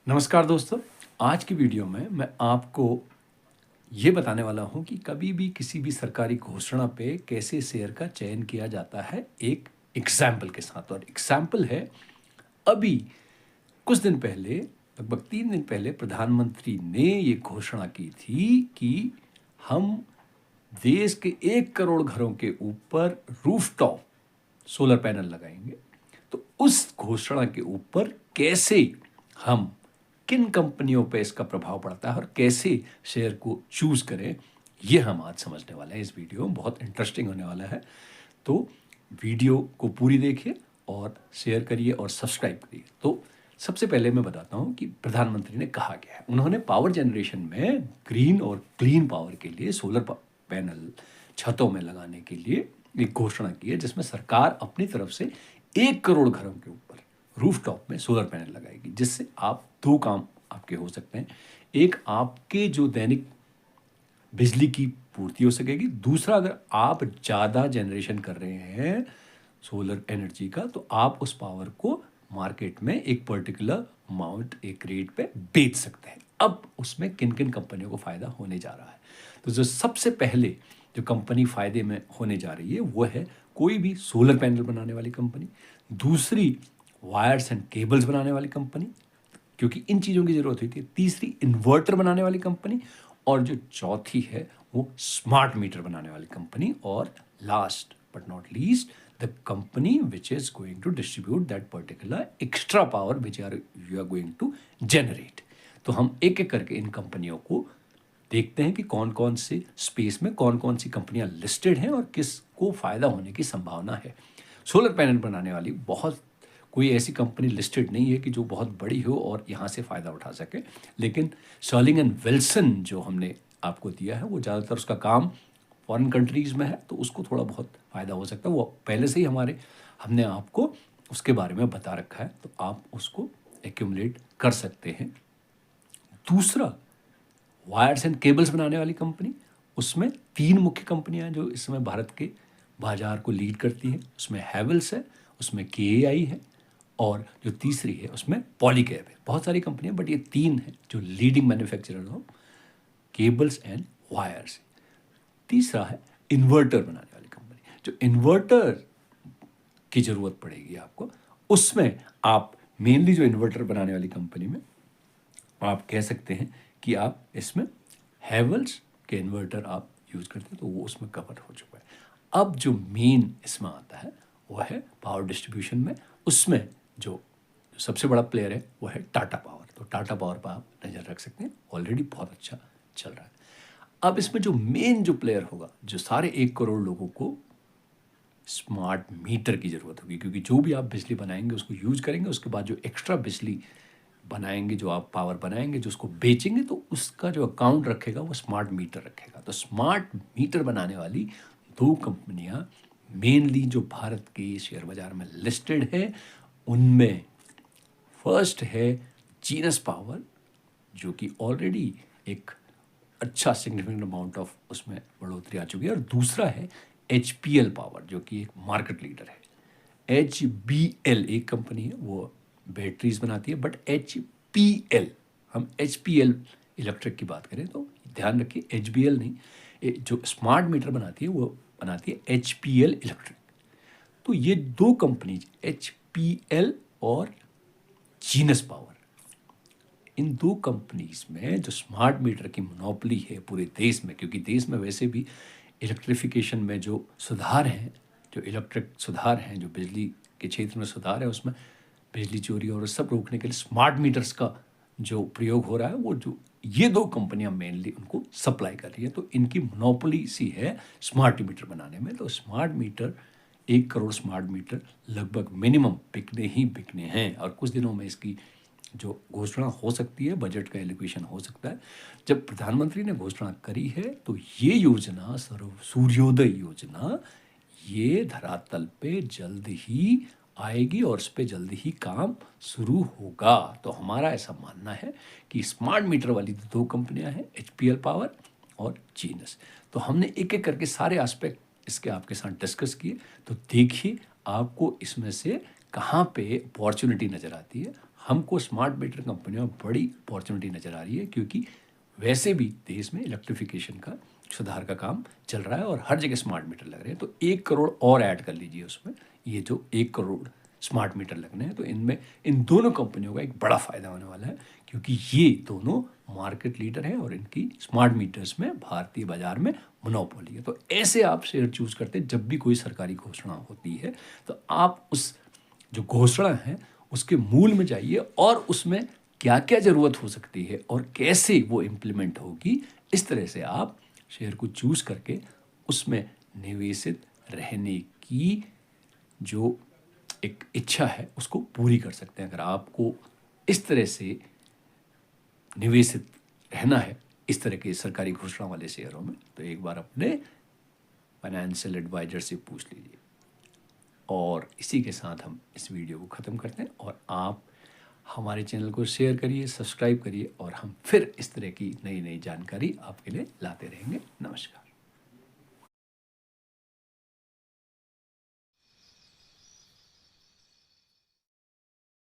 नमस्कार दोस्तों। आज की वीडियो में मैं आपको ये बताने वाला हूँ कि कभी भी किसी भी सरकारी घोषणा पे कैसे शेयर का चयन किया जाता है, एक एग्जाम्पल के साथ। और एग्जाम्पल है, अभी कुछ दिन पहले, लगभग 3 दिन पहले प्रधानमंत्री ने ये घोषणा की थी कि हम देश के 1 करोड़ घरों के ऊपर रूफटॉप सोलर पैनल लगाएंगे। तो उस घोषणा के ऊपर कैसे हम, किन कंपनियों पे इसका प्रभाव पड़ता है और कैसे शेयर को चूज करें, ये हम आज समझने वाले हैं। इस वीडियो में बहुत इंटरेस्टिंग होने वाला है, तो वीडियो को पूरी देखिए और शेयर करिए और सब्सक्राइब करिए। तो सबसे पहले मैं बताता हूँ कि प्रधानमंत्री ने कहा क्या है। उन्होंने पावर जनरेशन में ग्रीन और क्लीन पावर के लिए सोलर पैनल छतों में लगाने के लिए एक घोषणा की है, जिसमें सरकार अपनी तरफ से 1 करोड़ घरों के ऊपर रूफटॉप में सोलर पैनल लगाएगी, जिससे आप दो काम आपके हो सकते हैं। एक, आपके जो दैनिक बिजली की पूर्ति हो सकेगी। दूसरा, अगर आप ज़्यादा जनरेशन कर रहे हैं सोलर एनर्जी का, तो आप उस पावर को मार्केट में एक पर्टिकुलर अमाउंट, एक रेट पे बेच सकते हैं। अब उसमें किन किन कंपनियों को फ़ायदा होने जा रहा है, तो जो सबसे पहले जो कंपनी फ़ायदे में होने जा रही है वो है कोई भी सोलर पैनल बनाने वाली कंपनी। दूसरी, वायर्स एंड केबल्स बनाने वाली कंपनी, क्योंकि इन चीज़ों की ज़रूरत होती है। तीसरी, इन्वर्टर बनाने वाली कंपनी। और जो चौथी है वो स्मार्ट मीटर बनाने वाली कंपनी। और last but not least, the company which is going to distribute that particular extra power which you are going to generate. तो हम एक एक करके इन कंपनियों को देखते हैं कि कौन कौन से स्पेस में कौन कौन सी कंपनियां लिस्टेड हैं और किसको फ़ायदा होने की संभावना है। सोलर पैनल बनाने वाली बहुत कोई ऐसी कंपनी लिस्टेड नहीं है कि जो बहुत बड़ी हो और यहाँ से फ़ायदा उठा सके, लेकिन सर्लिंग एंड विल्सन जो हमने आपको दिया है वो ज़्यादातर उसका काम फॉरेन कंट्रीज़ में है, तो उसको थोड़ा बहुत फ़ायदा हो सकता है। वो पहले से ही हमने आपको उसके बारे में बता रखा है, तो आप उसको एक्यूमुलेट कर सकते हैं। दूसरा, वायर्स एंड केबल्स बनाने वाली कंपनी। उसमें 3 मुख्य कंपनियां हैं जो इस समय भारत के बाजार को लीड करती हैं। उसमें हैवेल्स है, उसमें केएआई है, और जो तीसरी है उसमें पॉलीकैब है। बहुत सारी कंपनियां, बट ये 3 हैं जो leading manufacturer of cables and wires. तीसरा है इन्वर्टर बनाने वाली कंपनी। जो इन्वर्टर की ज़रूरत पड़ेगी आपको, उसमें आप मेनली जो इन्वर्टर बनाने वाली कंपनी में आप कह सकते हैं कि आप इसमें हैवेल्स के इन्वर्टर आप यूज़ करते हैं, तो वो उसमें कवर हो चुका है। अब जो मेन इसमें आता है वो है पावर डिस्ट्रीब्यूशन में। उसमें जो सबसे बड़ा प्लेयर है वो है टाटा पावर। तो टाटा पावर पर आप नज़र रख सकते हैं, ऑलरेडी बहुत अच्छा चल रहा है। अब इसमें जो मेन जो प्लेयर होगा, जो सारे 1 करोड़ लोगों को स्मार्ट मीटर की ज़रूरत होगी, क्योंकि जो भी आप बिजली बनाएंगे उसको यूज करेंगे, उसके बाद जो एक्स्ट्रा बिजली बनाएंगे, जो आप पावर बनाएंगे, जो उसको बेचेंगे, तो उसका जो अकाउंट रखेगा वो स्मार्ट मीटर रखेगा। तो स्मार्ट मीटर बनाने वाली 2 कंपनियां मेनली जो भारत के शेयर बाजार में लिस्टेड है, उनमें फर्स्ट है जीनस पावर, जो कि ऑलरेडी एक अच्छा सिग्निफिकेंट अमाउंट ऑफ उसमें बढ़ोतरी आ चुकी है। और दूसरा है HPL पावर, जो कि एक मार्केट लीडर है। HBL एक कंपनी है, वो बैटरीज बनाती है, बट HPL, हम HPL इलेक्ट्रिक की बात करें तो ध्यान रखिए, HBL नहीं, जो स्मार्ट मीटर बनाती है वो बनाती है HPL इलेक्ट्रिक। तो ये 2 कंपनीज, HPL और जीनस पावर, इन 2 कंपनीज में जो स्मार्ट मीटर की मोनोपोली है पूरे देश में, क्योंकि देश में वैसे भी इलेक्ट्रिफिकेशन में जो सुधार हैं, जो इलेक्ट्रिक सुधार हैं, जो बिजली के क्षेत्र में सुधार है, उसमें बिजली चोरी और सब रोकने के लिए स्मार्ट मीटर्स का जो प्रयोग हो रहा है, वो जो ये 2 कंपनियां मेनली उनको सप्लाई कर रही है। तो इनकी मोनोपोली सी है स्मार्ट मीटर बनाने में। तो smart meter, 1 crore smart meter लगभग मिनिमम बिकने ही बिकने हैं, और कुछ दिनों में इसकी जो घोषणा हो सकती है, बजट का एलोकेशन हो सकता है। जब प्रधानमंत्री ने घोषणा करी है, तो ये योजना, सूर्योदय योजना, ये धरातल पे जल्द ही आएगी और उस पर जल्द ही काम शुरू होगा। तो हमारा ऐसा मानना है कि स्मार्ट मीटर वाली 2 कंपनियां हैं, HPL पावर और जीनस। तो हमने एक एक करके सारे एस्पेक्ट इसके आपके साथ डिस्कस किए। तो देखिए आपको इसमें से कहाँ पे अपॉर्चुनिटी नज़र आती है। हमको स्मार्ट मीटर कंपनियों में बड़ी अपॉर्चुनिटी नज़र आ रही है, क्योंकि वैसे भी देश में इलेक्ट्रिफिकेशन का सुधार का काम चल रहा है और हर जगह स्मार्ट मीटर लग रहे हैं। तो 1 करोड़ और ऐड कर लीजिए उसमें, ये जो 1 करोड़ स्मार्ट मीटर लगने हैं, तो इनमें इन दोनों कंपनियों का एक बड़ा फ़ायदा होने वाला है, क्योंकि ये दोनों मार्केट लीडर हैं और इनकी स्मार्ट मीटर्स में भारतीय बाजार में मोनोपोली है। तो ऐसे आप शेयर चूज करते हैं जब भी कोई सरकारी घोषणा होती है, तो आप उस जो घोषणा है उसके मूल में जाइए और उसमें क्या क्या ज़रूरत हो सकती है और कैसे वो इम्प्लीमेंट होगी, इस तरह से आप शेयर को चूज करके उसमें निवेशित रहने की जो एक इच्छा है उसको पूरी कर सकते हैं। अगर आपको इस तरह से निवेशित रहना है इस तरह के सरकारी घोषणा वाले शेयरों में, तो एक बार अपने फाइनेंशियल एडवाइजर से पूछ लीजिए। और इसी के साथ हम इस वीडियो को ख़त्म करते हैं और आप हमारे चैनल को शेयर करिए, सब्सक्राइब करिए और हम फिर इस तरह की नई नई जानकारी आपके लिए लाते रहेंगे। नमस्कार।